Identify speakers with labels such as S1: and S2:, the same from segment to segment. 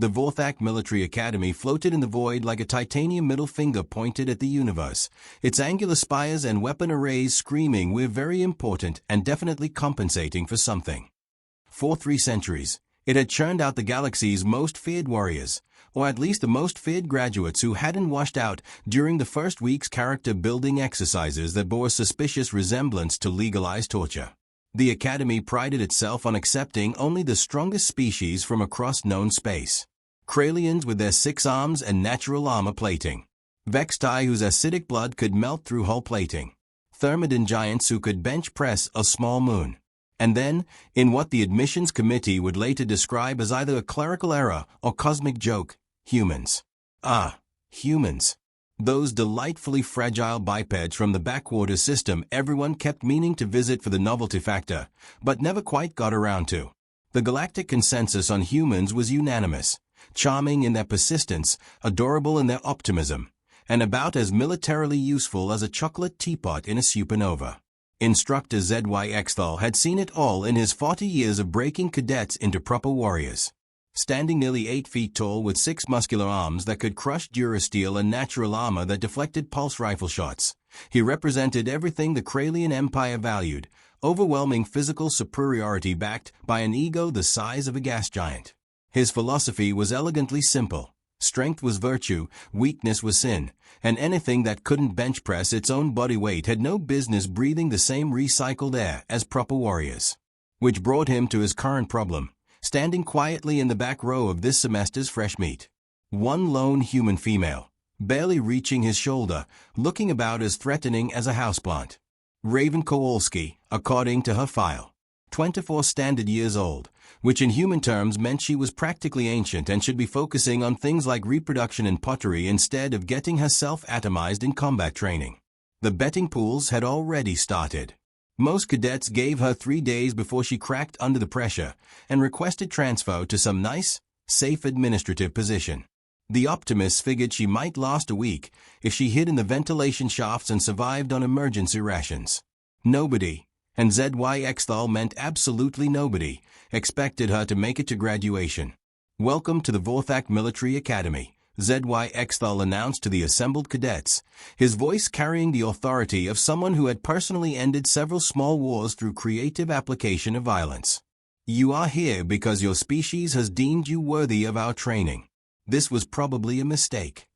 S1: The Vorthak Military Academy floated in the void like a titanium middle finger pointed at the universe, its angular spires and weapon arrays screaming, "We're very important and definitely compensating for something." For 3 centuries, it had churned out the galaxy's most feared warriors, or at least the most feared graduates who hadn't washed out during the first week's character-building exercises that bore a suspicious resemblance to legalized torture. The Academy prided itself on accepting only the strongest species from across known space. Kralians with their 6 arms and natural armor plating. Vextai whose acidic blood could melt through hull plating. Thermodon giants who could bench press a small moon. And then, in what the admissions committee would later describe as either a clerical error or cosmic joke, humans. Humans. Those delightfully fragile bipeds from the backwater system everyone kept meaning to visit for the novelty factor, but never quite got around to. The galactic consensus on humans was unanimous, charming in their persistence, adorable in their optimism, and about as militarily useful as a chocolate teapot in a supernova. Instructor Zyx'thul had seen it all in his 40 years of breaking cadets into proper warriors. Standing nearly 8 feet tall with 6 muscular arms that could crush durasteel and natural armor that deflected pulse rifle shots, he represented everything the Kralian Empire valued, overwhelming physical superiority backed by an ego the size of a gas giant. His philosophy was elegantly simple. Strength was virtue, weakness was sin, and anything that couldn't bench press its own body weight had no business breathing the same recycled air as proper warriors. Which brought him to his current problem, standing quietly in the back row of this semester's fresh meat. One lone human female, barely reaching his shoulder, looking about as threatening as a houseplant. Raven Kowalski, according to her file. 24 standard years old, which in human terms meant she was practically ancient and should be focusing on things like reproduction and pottery instead of getting herself atomized in combat training. The betting pools had already started. Most cadets gave her 3 days before she cracked under the pressure and requested transfer to some nice, safe administrative position. The optimists figured she might last a week if she hid in the ventilation shafts and survived on emergency rations. Nobody, and Zyx'thul meant absolutely nobody, expected her to make it to graduation. "Welcome to the Vorthak Military Academy," Zyx'thul announced to the assembled cadets, his voice carrying the authority of someone who had personally ended several small wars through creative application of violence. "You are here because your species has deemed you worthy of our training. This was probably a mistake."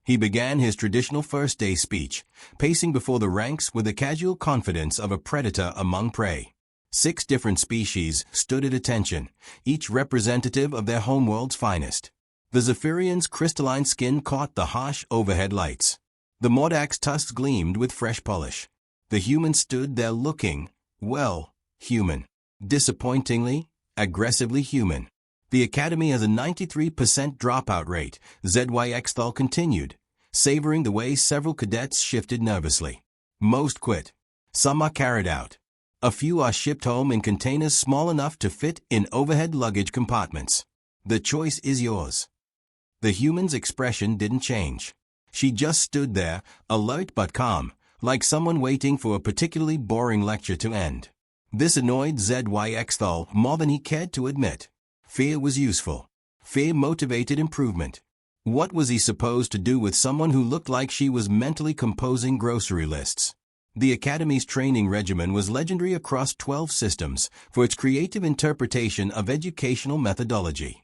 S1: He began his traditional first-day speech, pacing before the ranks with the casual confidence of a predator among prey. 6 different species stood at attention, each representative of their homeworld's finest. The Zephyrian's crystalline skin caught the harsh overhead lights. The Mordak's tusks gleamed with fresh polish. The human stood there looking, well, human. Disappointingly, aggressively human. "The Academy has a 93% dropout rate," Zyx'thul continued, savoring the way several cadets shifted nervously. "Most quit. Some are carried out. A few are shipped home in containers small enough to fit in overhead luggage compartments. The choice is yours." The human's expression didn't change. She just stood there, alert but calm, like someone waiting for a particularly boring lecture to end. This annoyed Zyx'thul more than he cared to admit. Fear was useful. Fear motivated improvement. What was he supposed to do with someone who looked like she was mentally composing grocery lists? The Academy's training regimen was legendary across 12 systems for its creative interpretation of educational methodology.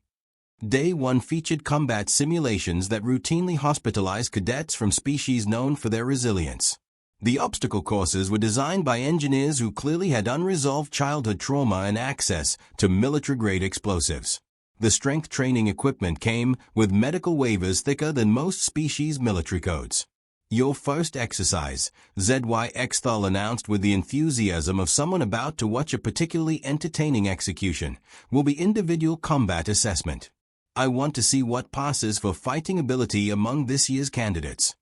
S1: Day 1 featured combat simulations that routinely hospitalized cadets from species known for their resilience. The obstacle courses were designed by engineers who clearly had unresolved childhood trauma and access to military-grade explosives. The strength training equipment came with medical waivers thicker than most species' military codes. "Your first exercise," Zyx'thul announced with the enthusiasm of someone about to watch a particularly entertaining execution, "will be individual combat assessment. I want to see what passes for fighting ability among this year's candidates."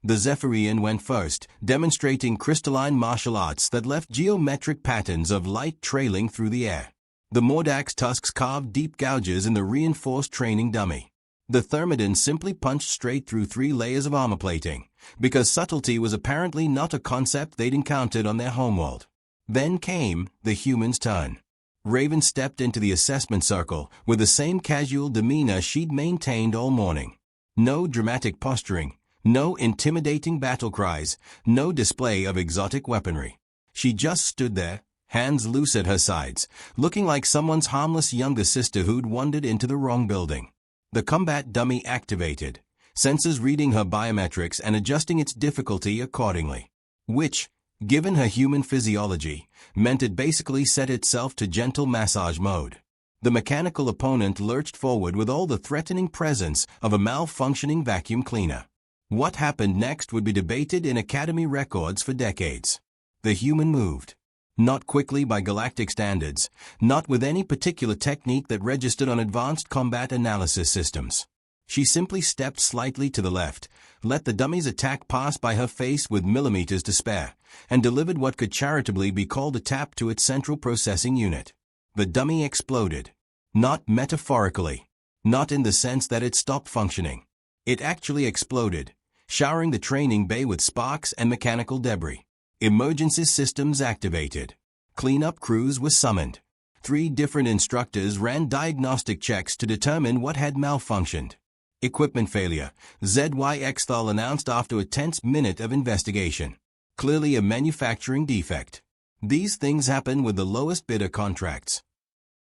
S1: The Zephyrian went first, demonstrating crystalline martial arts that left geometric patterns of light trailing through the air. The Mordak's tusks carved deep gouges in the reinforced training dummy. The Thermodon simply punched straight through 3 layers of armor plating, because subtlety was apparently not a concept they'd encountered on their homeworld. Then came the human's turn. Raven stepped into the assessment circle with the same casual demeanor she'd maintained all morning. No dramatic posturing, no intimidating battle cries, no display of exotic weaponry. She just stood there, hands loose at her sides, looking like someone's harmless younger sister who'd wandered into the wrong building. The combat dummy activated, sensors reading her biometrics and adjusting its difficulty accordingly. Which, given her human physiology, meant it basically set itself to gentle massage mode. The mechanical opponent lurched forward with all the threatening presence of a malfunctioning vacuum cleaner. What happened next would be debated in Academy records for decades. The human moved. Not quickly by Galactic standards, not with any particular technique that registered on advanced combat analysis systems. She simply stepped slightly to the left, let the dummy's attack pass by her face with millimeters to spare, and delivered what could charitably be called a tap to its central processing unit. The dummy exploded. Not metaphorically. Not in the sense that it stopped functioning. It actually exploded, showering the training bay with sparks and mechanical debris. Emergency systems activated. Cleanup crews were summoned. 3 different instructors ran diagnostic checks to determine what had malfunctioned. Equipment failure, Zyx'thul announced after a tense minute of investigation. Clearly a manufacturing defect. These things happen with the lowest bidder contracts.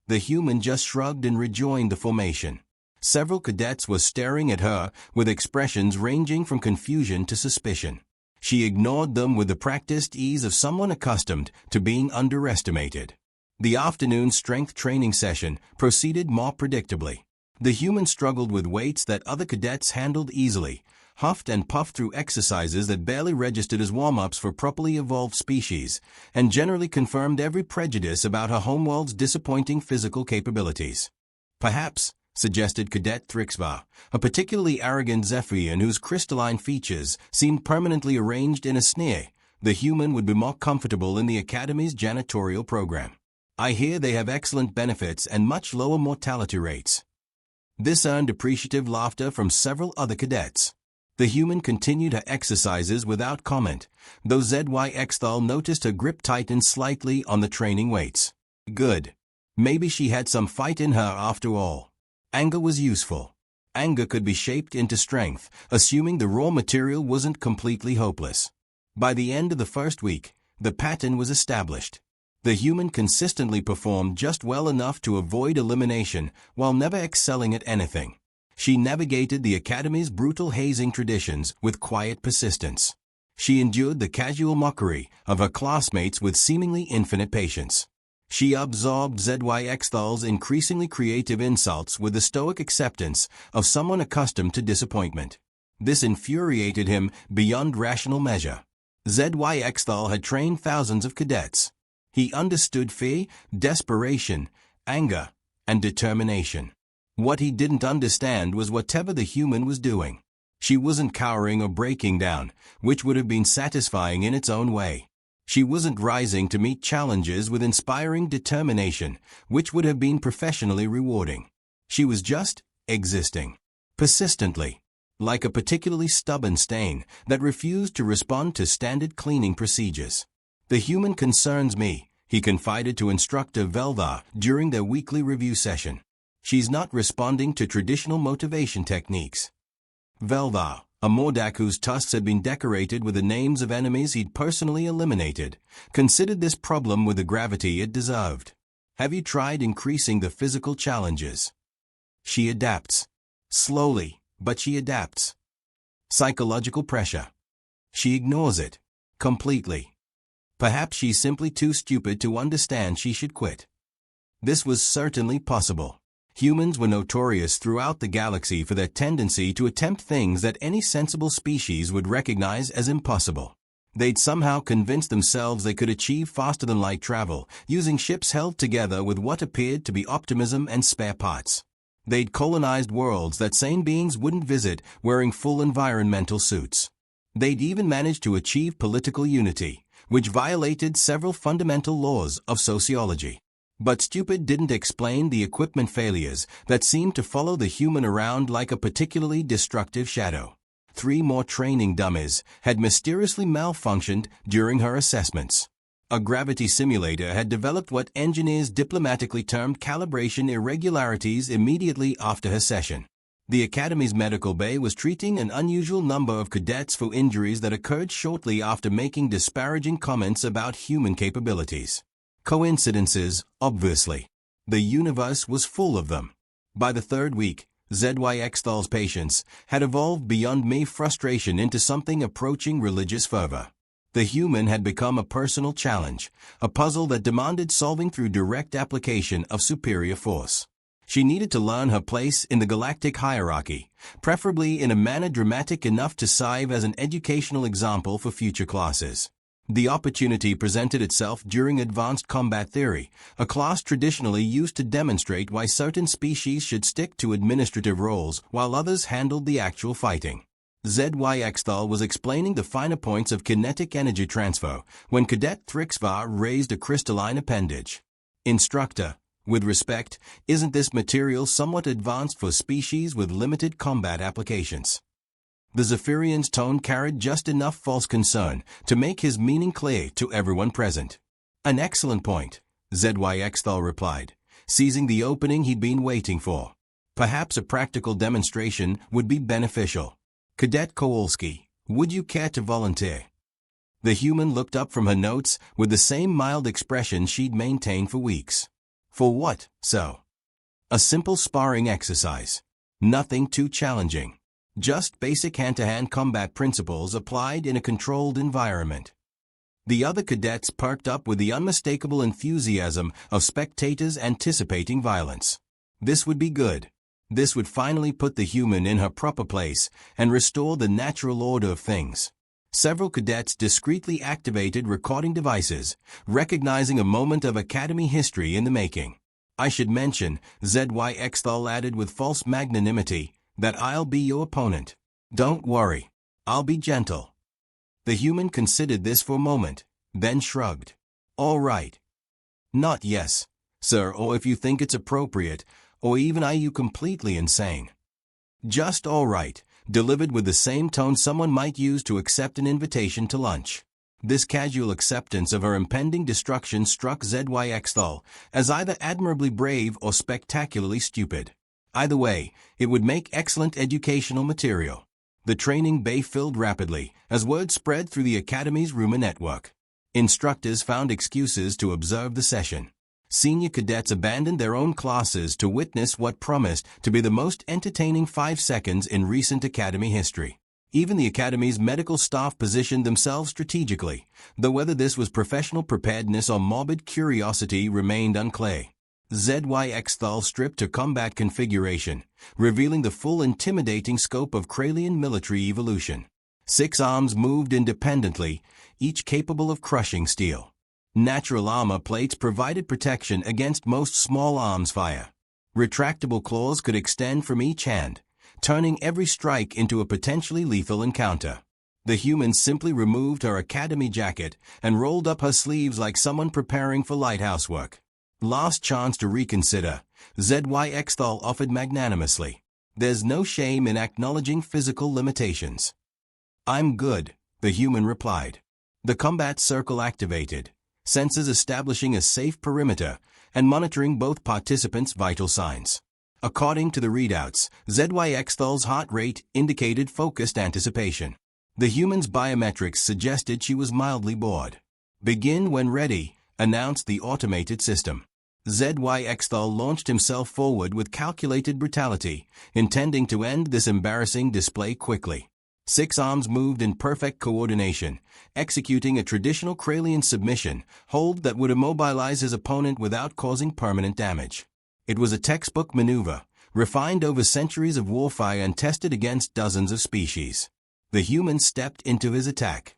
S1: The human just shrugged and rejoined the formation. Several cadets were staring at her with expressions ranging from confusion to suspicion. She ignored them with the practiced ease of someone accustomed to being underestimated. The afternoon strength training session proceeded more predictably. The human struggled with weights that other cadets handled easily, huffed and puffed through exercises that barely registered as warm-ups for properly evolved species, and generally confirmed every prejudice about her homeworld's disappointing physical capabilities. Perhaps, suggested Cadet Zyx'thul, a particularly arrogant Zephyrian whose crystalline features seemed permanently arranged in a sneer, the human would be more comfortable in the Academy's janitorial program. I hear they have excellent benefits and much lower mortality rates. This earned appreciative laughter from several other cadets. The human continued her exercises without comment, though Zyx'thul noticed her grip tighten slightly on the training weights. Good. Maybe she had some fight in her after all. Anger was useful. Anger could be shaped into strength, assuming the raw material wasn't completely hopeless. By the end of the first week, the pattern was established. The human consistently performed just well enough to avoid elimination while never excelling at anything. She navigated the Academy's brutal hazing traditions with quiet persistence. She endured the casual mockery of her classmates with seemingly infinite patience. She absorbed Zyx'thul's increasingly creative insults with the stoic acceptance of someone accustomed to disappointment. This infuriated him beyond rational measure. Zyx'thul had trained thousands of cadets. He understood fear, desperation, anger, and determination. What he didn't understand was whatever the human was doing. She wasn't cowering or breaking down, which would have been satisfying in its own way. She wasn't rising to meet challenges with inspiring determination, which would have been professionally rewarding. She was just existing. Persistently. Like a particularly stubborn stain that refused to respond to standard cleaning procedures. The human concerns me, he confided to Instructor Velva during their weekly review session. She's not responding to traditional motivation techniques. Velva, a Mordak whose tusks had been decorated with the names of enemies he'd personally eliminated, considered this problem with the gravity it deserved. Have you tried increasing the physical challenges? She adapts. Slowly, but she adapts. Psychological pressure. She ignores it. Completely. Perhaps she's simply too stupid to understand she should quit. This was certainly possible. Humans were notorious throughout the galaxy for their tendency to attempt things that any sensible species would recognize as impossible. They'd somehow convinced themselves they could achieve faster-than-light travel, using ships held together with what appeared to be optimism and spare parts. They'd colonized worlds that sane beings wouldn't visit wearing full environmental suits. They'd even managed to achieve political unity, which violated several fundamental laws of sociology. But stupid didn't explain the equipment failures that seemed to follow the human around like a particularly destructive shadow. 3 more training dummies had mysteriously malfunctioned during her assessments. A gravity simulator had developed what engineers diplomatically termed calibration irregularities immediately after her session. The Academy's medical bay was treating an unusual number of cadets for injuries that occurred shortly after making disparaging comments about human capabilities. Coincidences, obviously. The universe was full of them. By the third week, Zyx'thul's patience had evolved beyond mere frustration into something approaching religious fervor. The human had become a personal challenge, a puzzle that demanded solving through direct application of superior force. She needed to learn her place in the galactic hierarchy, preferably in a manner dramatic enough to serve as an educational example for future classes. The opportunity presented itself during Advanced Combat Theory, a class traditionally used to demonstrate why certain species should stick to administrative roles while others handled the actual fighting. Zyx'thul was explaining the finer points of kinetic energy transfer when Cadet Zyx'thul raised a crystalline appendage. Instructor, with respect, isn't this material somewhat advanced for species with limited combat applications? The Zephyrian's tone carried just enough false concern to make his meaning clear to everyone present. An excellent point, Zyx'thul replied, seizing the opening he'd been waiting for. Perhaps a practical demonstration would be beneficial. Cadet Kowalski, would you care to volunteer? The human looked up from her notes with the same mild expression she'd maintained for weeks. For what, so? A simple sparring exercise. Nothing too challenging. Just basic hand-to-hand combat principles applied in a controlled environment. The other cadets perked up with the unmistakable enthusiasm of spectators anticipating violence. This would be good. This would finally put the human in her proper place and restore the natural order of things. Several cadets discreetly activated recording devices, recognizing a moment of Academy history in the making. I should mention, Zyx'thul added with false magnanimity, that I'll be your opponent. Don't worry. I'll be gentle. The human considered this for a moment, then shrugged. All right. Not yes, sir, or if you think it's appropriate, or even are you completely insane? Just all right, delivered with the same tone someone might use to accept an invitation to lunch. This casual acceptance of her impending destruction struck Zyx'thul as either admirably brave or spectacularly stupid. Either way, it would make excellent educational material. The training bay filled rapidly as word spread through the Academy's rumor network. Instructors found excuses to observe the session. Senior cadets abandoned their own classes to witness what promised to be the most entertaining 5 seconds in recent Academy history. Even the Academy's medical staff positioned themselves strategically, though whether this was professional preparedness or morbid curiosity remained unclear. Zyx'thul stripped to combat configuration, revealing the full intimidating scope of Kralian military evolution. 6 arms moved independently, each capable of crushing steel. Natural armor plates provided protection against most small arms fire. Retractable claws could extend from each hand, turning every strike into a potentially lethal encounter. The human simply removed her Academy jacket and rolled up her sleeves like someone preparing for lighthouse work. Last chance to reconsider, Zyx'thul offered magnanimously. There's no shame in acknowledging physical limitations. I'm good, the human replied. The combat circle activated, sensors establishing a safe perimeter and monitoring both participants' vital signs. According to the readouts, Zyx'thul's heart rate indicated focused anticipation. The human's biometrics suggested she was mildly bored. Begin when ready, announced the automated system. Zyx'thul launched himself forward with calculated brutality, intending to end this embarrassing display quickly. 6 arms moved in perfect coordination, executing a traditional Kralian submission hold that would immobilize his opponent without causing permanent damage. It was a textbook maneuver, refined over centuries of warfare and tested against dozens of species. The human stepped into his attack.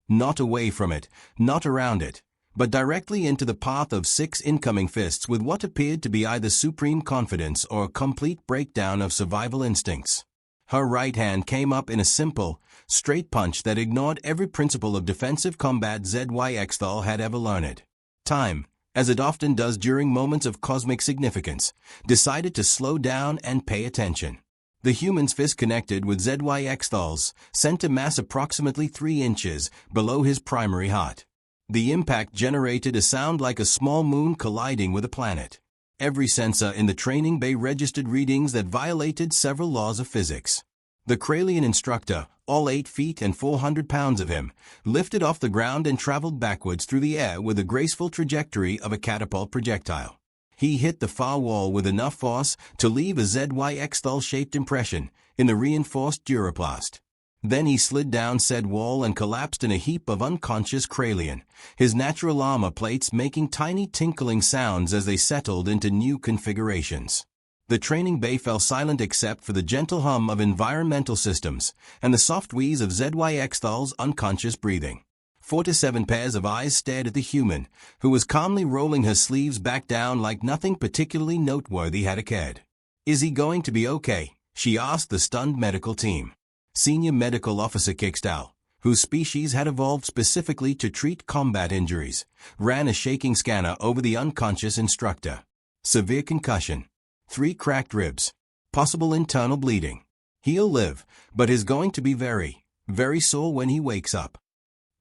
S1: Not away from it, not around it, but directly into the path of 6 incoming fists with what appeared to be either supreme confidence or a complete breakdown of survival instincts. Her right hand came up in a simple, straight punch that ignored every principle of defensive combat Zyx'thul had ever learned. Time, as it often does during moments of cosmic significance, decided to slow down and pay attention. The human's fist connected with Zyx'thul's, sent a mass approximately 3 inches below his primary heart. The impact generated a sound like a small moon colliding with a planet. Every sensor in the training bay registered readings that violated several laws of physics. The Kralian instructor, all 8 feet and 400 pounds of him, lifted off the ground and traveled backwards through the air with a graceful trajectory of a catapult projectile. He hit the far wall with enough force to leave a Zyx'thul-shaped impression in the reinforced duroplast. Then he slid down said wall and collapsed in a heap of unconscious Kralian, his natural armor plates making tiny tinkling sounds as they settled into new configurations. The training bay fell silent except for the gentle hum of environmental systems and the soft wheeze of Zyx'thul's unconscious breathing. 4 to 7 pairs of eyes stared at the human, who was calmly rolling her sleeves back down like nothing particularly noteworthy had occurred. "Is he going to be okay?" she asked the stunned medical team. Senior Medical Officer Zyx'thul, whose species had evolved specifically to treat combat injuries, ran a shaking scanner over the unconscious instructor. Severe concussion. 3 cracked ribs. Possible internal bleeding. He'll live, but is going to be very, very sore when he wakes up.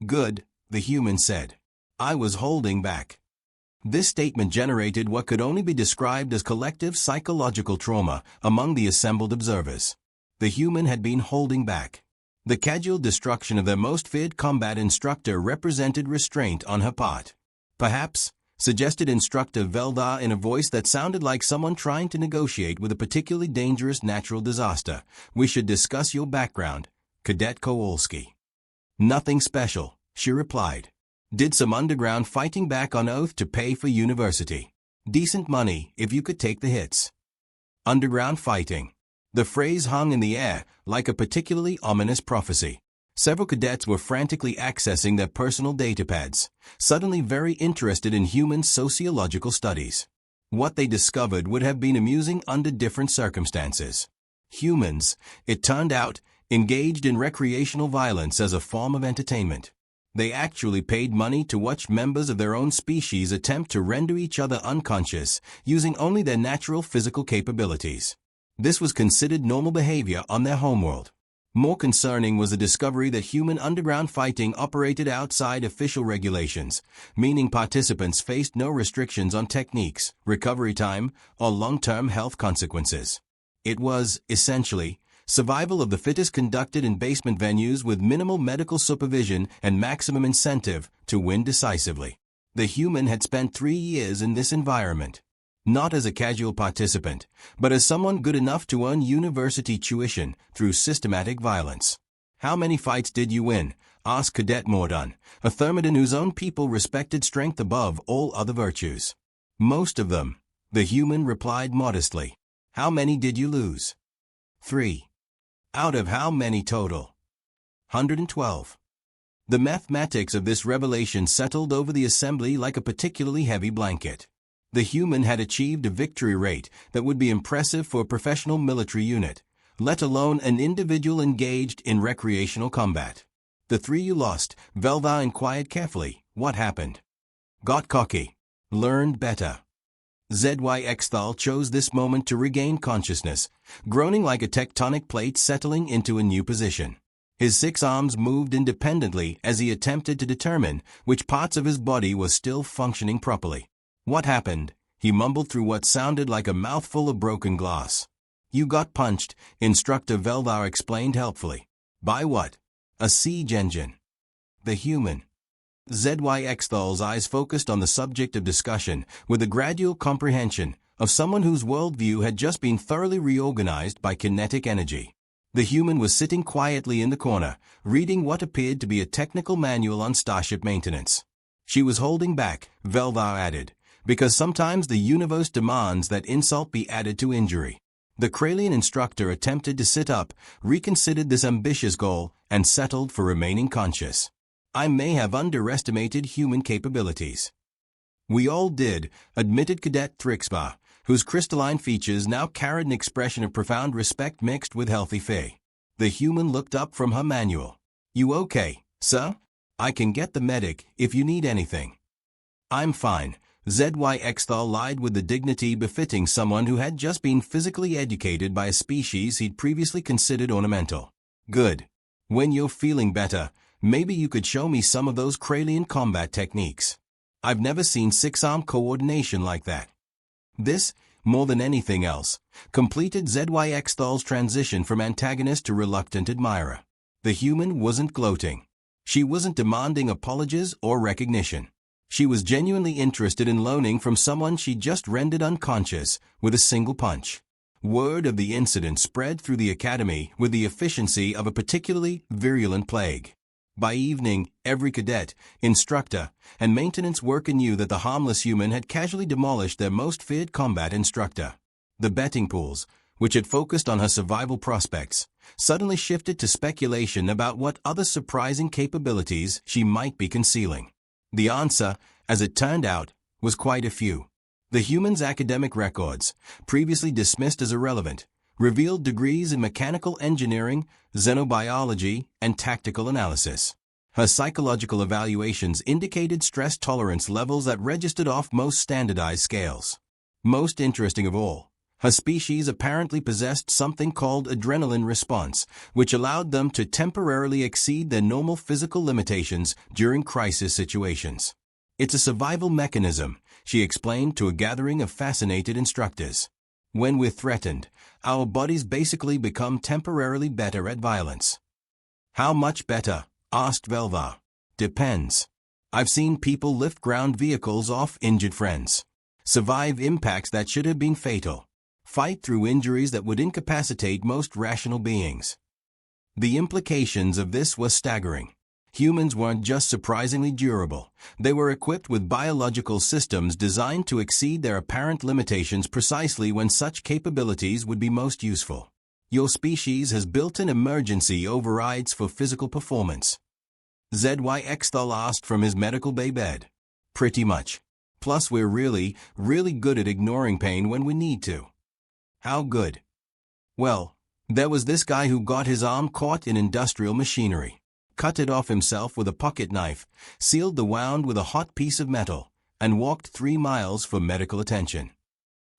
S1: "Good," the human said. "I was holding back." This statement generated what could only be described as collective psychological trauma among the assembled observers. The human had been holding back. The casual destruction of their most feared combat instructor represented restraint on her part. "Perhaps," suggested Instructor Veldar in a voice that sounded like someone trying to negotiate with a particularly dangerous natural disaster, "we should discuss your background, Cadet Kowalski." "Nothing special," she replied. "Did some underground fighting back on oath to pay for university. Decent money if you could take the hits." Underground fighting. The phrase hung in the air like a particularly ominous prophecy. Several cadets were frantically accessing their personal datapads, suddenly very interested in human sociological studies. What they discovered would have been amusing under different circumstances. Humans, it turned out, engaged in recreational violence as a form of entertainment. They actually paid money to watch members of their own species attempt to render each other unconscious using only their natural physical capabilities. This was considered normal behavior on their homeworld. More concerning was the discovery that human underground fighting operated outside official regulations, meaning participants faced no restrictions on techniques, recovery time, or long-term health consequences. It was, essentially, survival of the fittest conducted in basement venues with minimal medical supervision and maximum incentive to win decisively. The human had spent 3 years in this environment. Not as a casual participant, but as someone good enough to earn university tuition through systematic violence. "How many fights did you win?" asked Cadet Mordun, a Thermidon whose own people respected strength above all other virtues. "Most of them," the human replied modestly. "How many did you lose?" 3. "Out of how many total?" 112. The mathematics of this revelation settled over the assembly like a particularly heavy blanket. The human had achieved a victory rate that would be impressive for a professional military unit, let alone an individual engaged in recreational combat. "The 3 you lost," Veldar inquired carefully. "What happened?" "Got cocky. Learned better." Zyx'thul chose this moment to regain consciousness, groaning like a tectonic plate settling into a new position. His 6 arms moved independently as he attempted to determine which parts of his body were still functioning properly. "What happened?" he mumbled through what sounded like a mouthful of broken glass. "You got punched," Instructor Veldar explained helpfully. "By what?" "A siege engine." "The human." Zyx'thul's eyes focused on the subject of discussion with the gradual comprehension of someone whose worldview had just been thoroughly reorganized by kinetic energy. The human was sitting quietly in the corner, reading what appeared to be a technical manual on starship maintenance. "She was holding back," Veldar added, "because sometimes the universe demands that insult be added to injury." The Kralian instructor attempted to sit up, reconsidered this ambitious goal, and settled for remaining conscious. "I may have underestimated human capabilities." "We all did," admitted Cadet Zyx'thul, whose crystalline features now carried an expression of profound respect mixed with healthy faith. The human looked up from her manual. "You okay, sir? I can get the medic if you need anything." "I'm fine," Zyx'thul lied with the dignity befitting someone who had just been physically educated by a species he'd previously considered ornamental. "Good. When you're feeling better," Maybe you could show me some of those Kralian combat techniques. I've never seen six-arm coordination like that. This, more than anything else, completed Zyx'thul's transition from antagonist to reluctant admirer. The human wasn't gloating. She wasn't demanding apologies or recognition. She was genuinely interested in learning from someone she just rendered unconscious with a single punch. Word of the incident spread through the academy with the efficiency of a particularly virulent plague. By evening, every cadet, instructor, and maintenance worker knew that the harmless human had casually demolished their most feared combat instructor. The betting pools, which had focused on her survival prospects, suddenly shifted to speculation about what other surprising capabilities she might be concealing. The answer, as it turned out, was quite a few. The human's academic records, previously dismissed as irrelevant, revealed degrees in mechanical engineering, xenobiology, and tactical analysis. Her psychological evaluations indicated stress tolerance levels that registered off most standardized scales. Most interesting of all, her species apparently possessed something called adrenaline response, which allowed them to temporarily exceed their normal physical limitations during crisis situations. It's a survival mechanism, she explained to a gathering of fascinated instructors. When we're threatened, our bodies basically become temporarily better at violence. How much better? Asked Velva. Depends. I've seen people lift ground vehicles off injured friends, survive impacts that should have been fatal, fight through injuries that would incapacitate most rational beings. The implications of this were staggering. Humans weren't just surprisingly durable, they were equipped with biological systems designed to exceed their apparent limitations precisely when such capabilities would be most useful. Your species has built-in emergency overrides for physical performance. Zyx'thul asked from his medical bay bed. Pretty much. Plus we're really good at ignoring pain when we need to. How good? Well, there was this guy who got his arm caught in industrial machinery, cut it off himself with a pocket knife, sealed the wound with a hot piece of metal, and walked 3 miles for medical attention.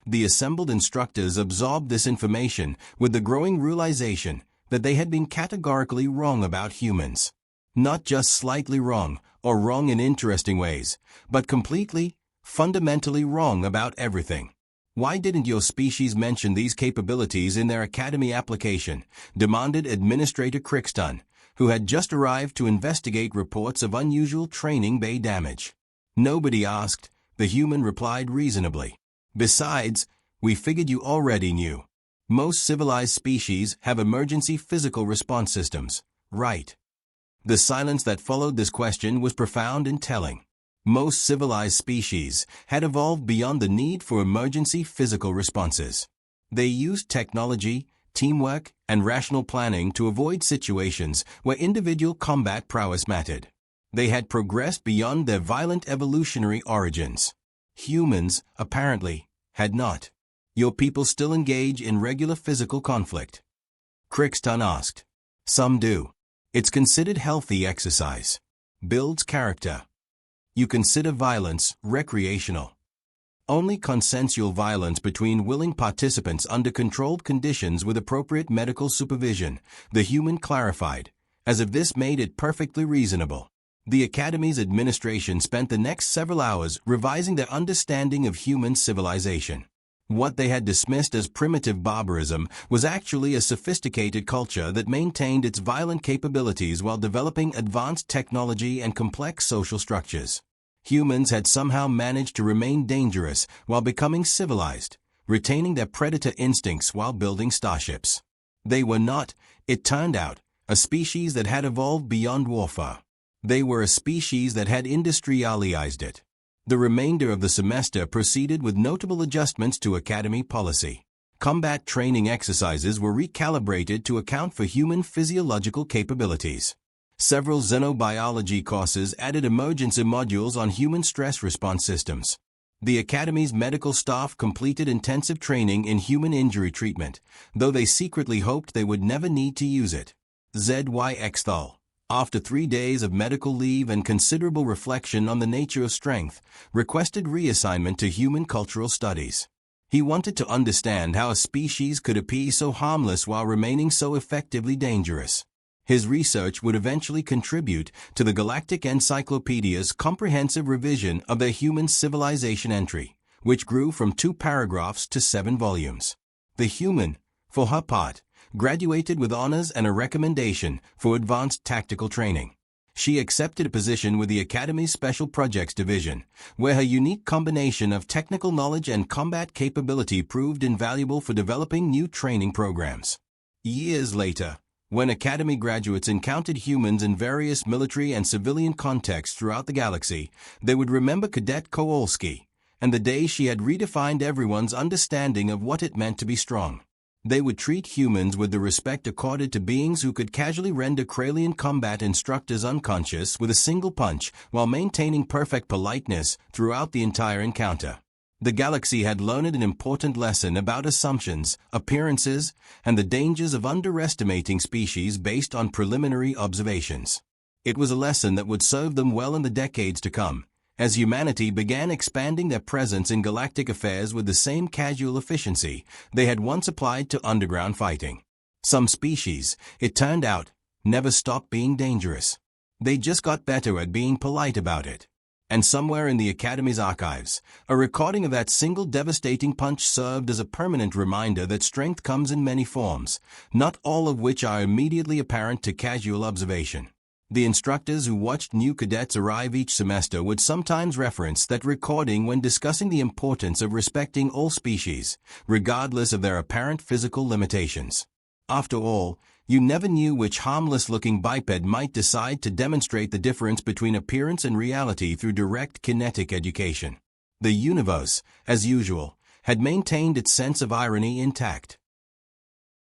S1: The assembled instructors absorbed this information with the growing realization that they had been categorically wrong about humans. Not just slightly wrong, or wrong in interesting ways, but completely, fundamentally wrong about everything. Why didn't your species mention these capabilities in their academy application? Demanded Administrator Crixton, who had just arrived to investigate reports of unusual training bay damage. Nobody asked, the human replied reasonably. Besides, we figured you already knew. Most civilized species have emergency physical response systems, right? The silence that followed this question was profound and telling. Most civilized species had evolved beyond the need for emergency physical responses. They used technology, teamwork, and rational planning to avoid situations where individual combat prowess mattered. They had progressed beyond their violent evolutionary origins. Humans, apparently, had not. Your people still engage in regular physical conflict? Crixton asked. Some do. It's considered healthy exercise. Builds character. You consider violence recreational. Only consensual violence between willing participants under controlled conditions with appropriate medical supervision, the human clarified, as if this made it perfectly reasonable. The Academy's administration spent the next several hours revising their understanding of human civilization. What they had dismissed as primitive barbarism was actually a sophisticated culture that maintained its violent capabilities while developing advanced technology and complex social structures. Humans had somehow managed to remain dangerous while becoming civilized, retaining their predator instincts while building starships. They were not, it turned out, a species that had evolved beyond warfare. They were a species that had industrialized it. The remainder of the semester proceeded with notable adjustments to Academy policy. Combat training exercises were recalibrated to account for human physiological capabilities. Several xenobiology courses added emergency modules on human stress response systems. The Academy's medical staff completed intensive training in human injury treatment, though they secretly hoped they would never need to use it. Zyx'thul, after 3 days of medical leave and considerable reflection on the nature of strength, requested reassignment to human cultural studies. He wanted to understand how a species could appear so harmless while remaining so effectively dangerous. His research would eventually contribute to the Galactic Encyclopedia's comprehensive revision of their human civilization entry, which grew from 2 paragraphs to 7 volumes. The human, for her part, graduated with honors and a recommendation for advanced tactical training. She accepted a position with the Academy's Special Projects Division, where her unique combination of technical knowledge and combat capability proved invaluable for developing new training programs. Years later, when Academy graduates encountered humans in various military and civilian contexts throughout the galaxy, they would remember Cadet Kowalski and the day she had redefined everyone's understanding of what it meant to be strong. They would treat humans with the respect accorded to beings who could casually render Kralian combat instructors unconscious with a single punch while maintaining perfect politeness throughout the entire encounter. The galaxy had learned an important lesson about assumptions, appearances, and the dangers of underestimating species based on preliminary observations. It was a lesson that would serve them well in the decades to come, as humanity began expanding their presence in galactic affairs with the same casual efficiency they had once applied to underground fighting. Some species, it turned out, never stopped being dangerous. They just got better at being polite about it. And somewhere in the Academy's archives, a recording of that single devastating punch served as a permanent reminder that strength comes in many forms, not all of which are immediately apparent to casual observation. The instructors who watched new cadets arrive each semester would sometimes reference that recording when discussing the importance of respecting all species, regardless of their apparent physical limitations. After all, you never knew which harmless-looking biped might decide to demonstrate the difference between appearance and reality through direct kinetic education. The universe, as usual, had maintained its sense of irony intact.